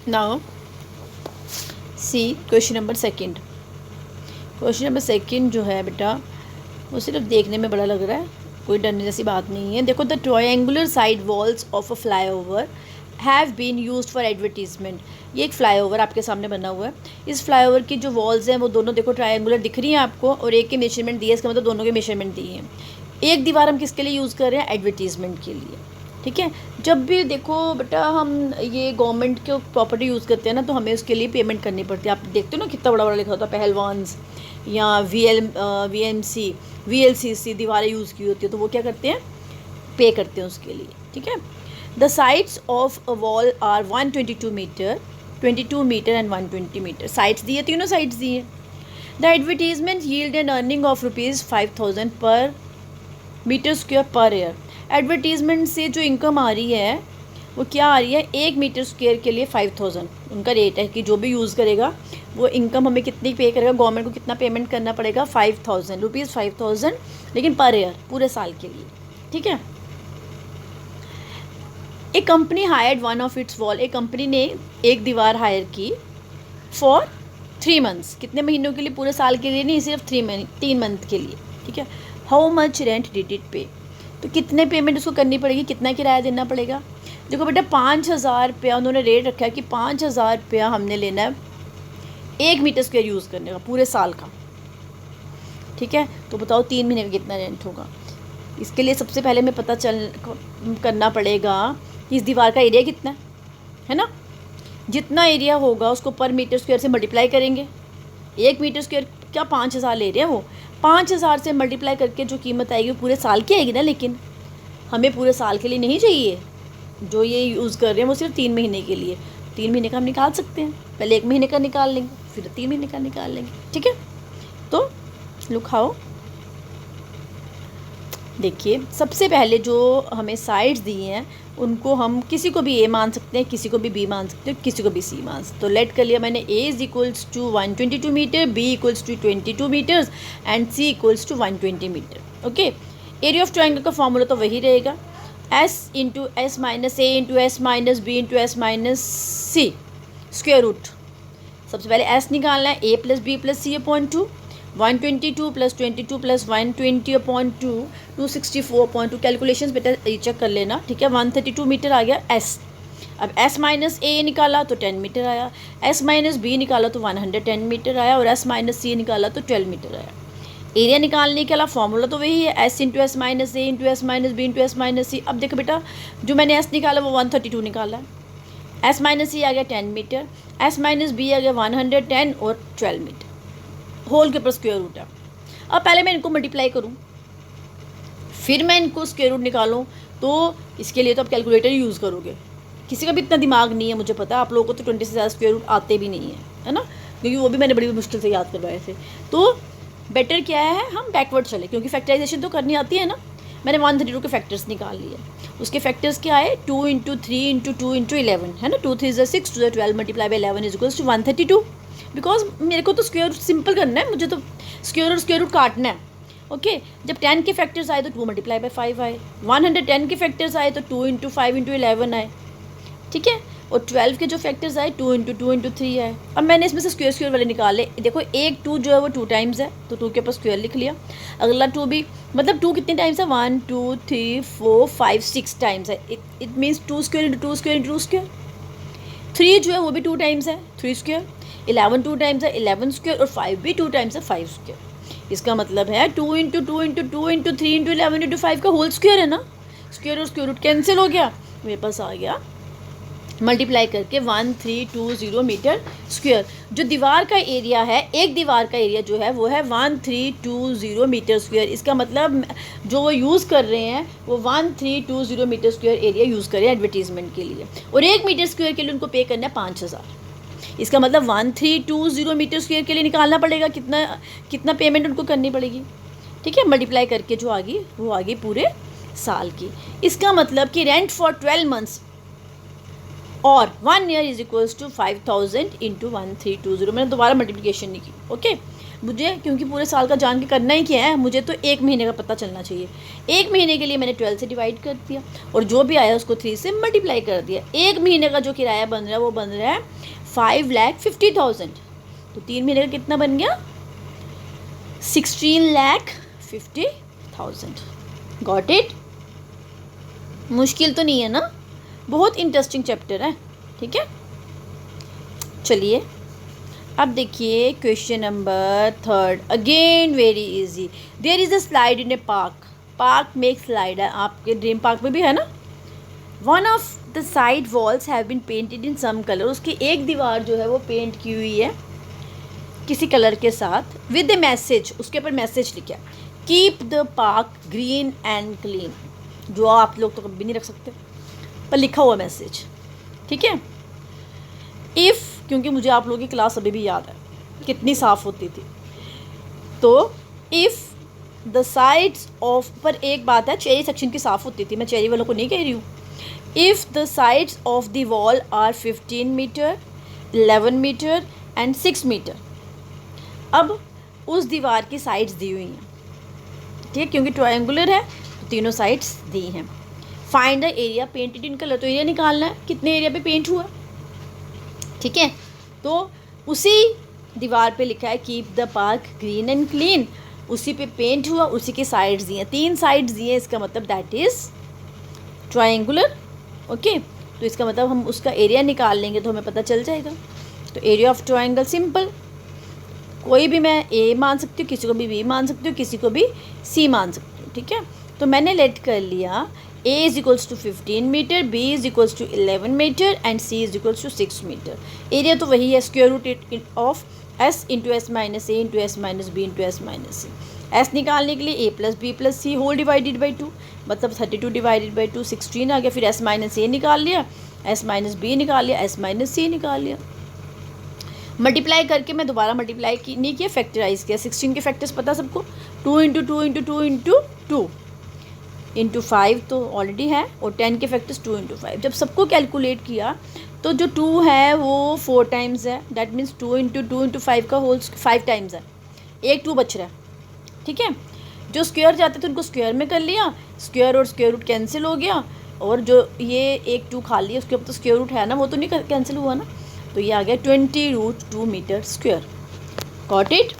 Now see question number second. Question number second जो है बेटा वो सिर्फ देखने में बड़ा लग रहा है, कोई डरने जैसी बात नहीं है। देखो, the triangular side walls of a flyover have been used for advertisement. ये एक फ्लाईओवर आपके सामने बना हुआ है। इस फ्लाईओवर की जो वॉल्स हैं वो दोनों देखो ट्रायंगुलर दिख रही हैं आपको, और एक के मेजरमेंट दिए, इसका मतलब दोनों के मेजरमेंट दिए हैं। एक दीवार हम किसके लिए यूज़ कर रहे हैं? एडवर्टीजमेंट के लिए। ठीक है, जब भी देखो बेटा हम ये गवर्नमेंट के प्रॉपर्टी यूज़ करते हैं ना, तो हमें उसके लिए पेमेंट करनी पड़ती है। आप देखते हो ना कितना बड़ा बड़ा लिखा होता है, पहलवान्स या VLCC दीवारें यूज़ की होती है, तो वो क्या करते हैं? पे करते हैं उसके लिए। ठीक है, the sides of a wall are 122 metre, 22 metre and 120 metre. Sides दिए, तीनों साइड्स दिए। The advertisement yield an earning of ₹5000 per metre square per year. Advertisement से जो इनकम आ रही है वो क्या आ रही है? 1 मीटर स्क्वायर के लिए 5000 उनका रेट है कि जो भी यूज़ करेगा वो इनकम हमें कितनी पे करेगा, गवर्नमेंट को कितना पेमेंट करना पड़ेगा? 5000 रुपीज़, 5000, लेकिन पर ईयर, पूरे साल के लिए। ठीक है, एक company hired one of its wall. एक कंपनी ने एक दीवार हायर की फॉर 3 मंथ्स। कितने महीनों के लिए? पूरे साल के लिए नहीं, सिर्फ 3 मंथ के लिए। ठीक है, how much rent did it पे? तो कितने पेमेंट उसको करनी पड़ेगी, कितना किराया देना पड़ेगा? देखो बेटा 5000 रुपया उन्होंने रेट रखा है कि 5000 रुपया हमने लेना है 1 मीटर स्क्वायर यूज़ करने का पूरे साल का। ठीक है, तो बताओ 3 महीने में कितना रेंट होगा? इसके लिए सबसे पहले हमें पता करना पड़ेगा कि इस दीवार का एरिया कितना है ना। जितना एरिया होगा उसको पर मीटर स्क्वायर से मल्टीप्लाई करेंगे। 1 मीटर स्क्वायर क्या 5000 ले रहे हैं वो, 5000 से मल्टीप्लाई करके जो कीमत आएगी वो पूरे साल की आएगी ना। लेकिन हमें पूरे साल के लिए नहीं चाहिए, जो ये यूज़ कर रहे हैं वो सिर्फ 3 महीने के लिए। 3 महीने का हम निकाल सकते हैं, पहले 1 महीने का निकाल लेंगे, फिर 3 महीने का निकाल लेंगे। ठीक है, तो लुकाओ देखिए, सबसे पहले जो हमें साइड्स दी हैं उनको हम किसी को भी ए मान सकते हैं, किसी को भी बी मान सकते हैं, किसी को भी सी मान सकते। तो लेट कर लिया मैंने A is equals to 122 metre, B equals to 22 metres and C equals to 120 metre. Okay, area of triangle का फॉर्मूला तो वही रहेगा, S into S minus A into S minus B into S minus C square root. सबसे पहले S निकालना है, A plus B plus C upon 2, 122 plus 22 plus 120 upon 2, 264.2। Calculations बेटा check कर लेना। ठीक है, 132 मीटर आ गया S। अब S माइनस A निकाला तो 10 मीटर आया, S माइनस B निकाला तो 110 मीटर आया, और S माइनस C निकाला तो 12 मीटर आया। एरिया निकालने के अलावा फॉर्मूला तो वही है, S into S minus A into S minus B into S minus C। अब देखो बेटा, जो मैंने S निकाला वो 132 निकाला है, S माइनस C आ गया 10 मीटर, S माइनस B आ गया 110 और 12 मीटर, होल के ऊपर स्क्वायर रूट है। अब पहले मैं इनको मल्टीप्लाई करूं, फिर मैं इनको स्क्वायर रूट निकालूं, तो इसके लिए तो आप कैलकुलेटर यूज़ करोगे। किसी का भी इतना दिमाग नहीं है, मुझे पता है आप लोगों को तो 20 से ज़्यादा स्क्वायर रूट आते भी नहीं है ना, क्योंकि वो भी मैंने बड़ी मुश्किल से याद करवाए थे। तो बेटर क्या है, हम बैकवर्ड चले, क्योंकि फैक्टराइजेशन तो करनी आती है ना। मैंने 132 के फैक्टर्स निकाल लिए, उसके फैक्टर्स क्या आए? 2 इंटू 3 इंटू 2 इंटू 11 है ना, 2 3 6 2 12 multiply by 11 is equals to 132। Because मेरे को तो स्क्वायर रूट सिंपल करना है, मुझे तो स्क्वायर रूट काटना है। ओके, जब 10 के फैक्टर्स आए तो 2 मल्टीप्लाई बाई 5 आए, 110 के फैक्टर्स आए तो 2 इंटू 5 इंटू 11 आए। ठीक है, और 12 के जो फैक्टर्स आए 2 इंटू 2 इंटू 3 आए। अब मैंने इसमें से स्क्वायर वाले निकाले। देखो एक 2 जो है वो 2 टाइम्स है, तो 2 के ऊपर स्क्वायर लिख लिया। अगला 2 भी, मतलब 2 कितने टाइम्स है? 1 2 3 4 5 6 टाइम्स है। It means 2 square into 2 square into 2 square. 3 जो है वो भी 2 टाइम्स है, 3 स्क्वायर। 11 2 टाइम्स है, 11 स्क्वायर। और 5 भी 2 टाइम्स है, 5 स्क्वायर। इसका मतलब है 2 into 2 into 2 into 3 into 11 into 5 का होल स्क्वायर है ना। स्क्वायर और स्क्वायर रूट कैंसिल हो गया, मेरे पास आ गया मल्टीप्लाई करके 1320 मीटर स्क्वायर। जो दीवार का एरिया है, एक दीवार का एरिया जो है वो है 1320 मीटर स्क्वायर। इसका मतलब जो वो यूज़ कर रहे हैं वो 1320 मीटर स्क्वायर एरिया यूज़ कर रहे हैं एडवर्टीजमेंट के लिए, और 1 मीटर स्क्वायर के लिए उनको पे करना है 5000। इसका मतलब 1320 मीटर स्क्वायर के लिए निकालना पड़ेगा कितना पेमेंट उनको करनी पड़ेगी। ठीक है, मल्टीप्लाई करके जो आ गई वो आ गई पूरे साल की। इसका मतलब कि रेंट फॉर 12 मंथ्स और 1 year is equals to 5000 into 1320। मैंने दोबारा मल्टीप्लिकेशन नहीं की। ओके, मुझे क्योंकि पूरे साल का जान के करना ही क्या है, मुझे तो 1 महीने का पता चलना चाहिए। 1 महीने के लिए मैंने 12 से डिवाइड कर दिया और जो भी आया उसको 3 से मल्टीप्लाई कर दिया। 1 महीने का जो किराया बन रहा है वो बन रहा है 5,50,000। तो 3 महीने का कितना बन गया? 16,50,000। Got it? मुश्किल तो नहीं है ना, बहुत इंटरेस्टिंग चैप्टर है। ठीक है, चलिए अब देखिए question number 3, again very easy. There is a slide in a park make slide है, आपके ड्रीम पार्क में भी है ना। One of the side walls have been painted in some colour, उसकी एक दीवार जो है वो पेंट की हुई है किसी कलर के साथ, विद ए मैसेज, उसके ऊपर मैसेज लिखा, keep the park green and clean, जो आप लोग तो कभी नहीं रख सकते, पर लिखा हुआ मैसेज। ठीक है, इफ़, क्योंकि मुझे आप लोगों की क्लास अभी भी याद है कितनी साफ़ होती थी, तो इफ़ द साइड्स ऑफ, पर एक बात है, चेरी सेक्शन की साफ़ होती थी, मैं चेरी वालों को नहीं कह रही हूँ। If the sides of the wall are 15 metre, 11 metre and 6 metre. अब उस दीवार की साइड्स दी हुई हैं, ठीक है, क्योंकि ट्रायंगुलर है तो तीनों साइड्स दी हैं। Find the area painted in colour, तो एरिया निकालना है कितने एरिया पे पेंट हुआ। ठीक है, तो उसी दीवार पे लिखा है keep the park green and clean, उसी पे पेंट हुआ, उसी की साइड्स दी हैं, 3 साइड्स दी हैं, इसका मतलब दैट इज़ ट्रायंगुलर। ओके, तो इसका मतलब हम उसका एरिया निकाल लेंगे तो हमें पता चल जाएगा। तो एरिया ऑफ ट्रायंगल सिंपल, कोई भी मैं ए मान सकती हूँ, किसी को भी बी मान सकती हूँ, किसी को भी सी मान सकती हूँ। ठीक है, तो मैंने लेट कर लिया A is equals to 15 metre, B is equals to 11 metre and C is equals to 6 metre. Area तो वही है, square root of S into S minus A into S minus B into S minus C. S निकालने के लिए a plus B plus C whole divided by 2, मतलब 32 divided by 2 16 आ गया। फिर S minus ए निकाल लिया, एस माइनस बी निकाल लिया, एस माइनस सी निकाल लिया। मल्टीप्लाई करके मैं दोबारा मल्टीप्लाई नहीं किया, फैक्टराइज किया। 16 के फैक्टर्स पता सबको, 2 इंटू 2 इंटू 2 इंटू 2 इंटू 5 तो ऑलरेडी है, और 10 के फैक्टर्स 2 इंटू 5। जब सबको कैलकुलेट किया तो जो 2 है वो 4 टाइम्स है, दैट मीन्स 2 इंटू 2 इंटू 5 का होल 5 टाइम्स है, एक 2 बच रहा है। ठीक है, जो स्क्वायर जाते थे उनको स्क्वायर में कर लिया, स्क्वायर और स्क्वायर रूट कैंसिल हो गया, और जो ये एक 2 खा लिया उसके ऊपर तो स्क्वायर रूट है ना, वो तो नहीं कैंसिल हुआ ना, तो ये आ गया 20 root 2 metre square. Got it?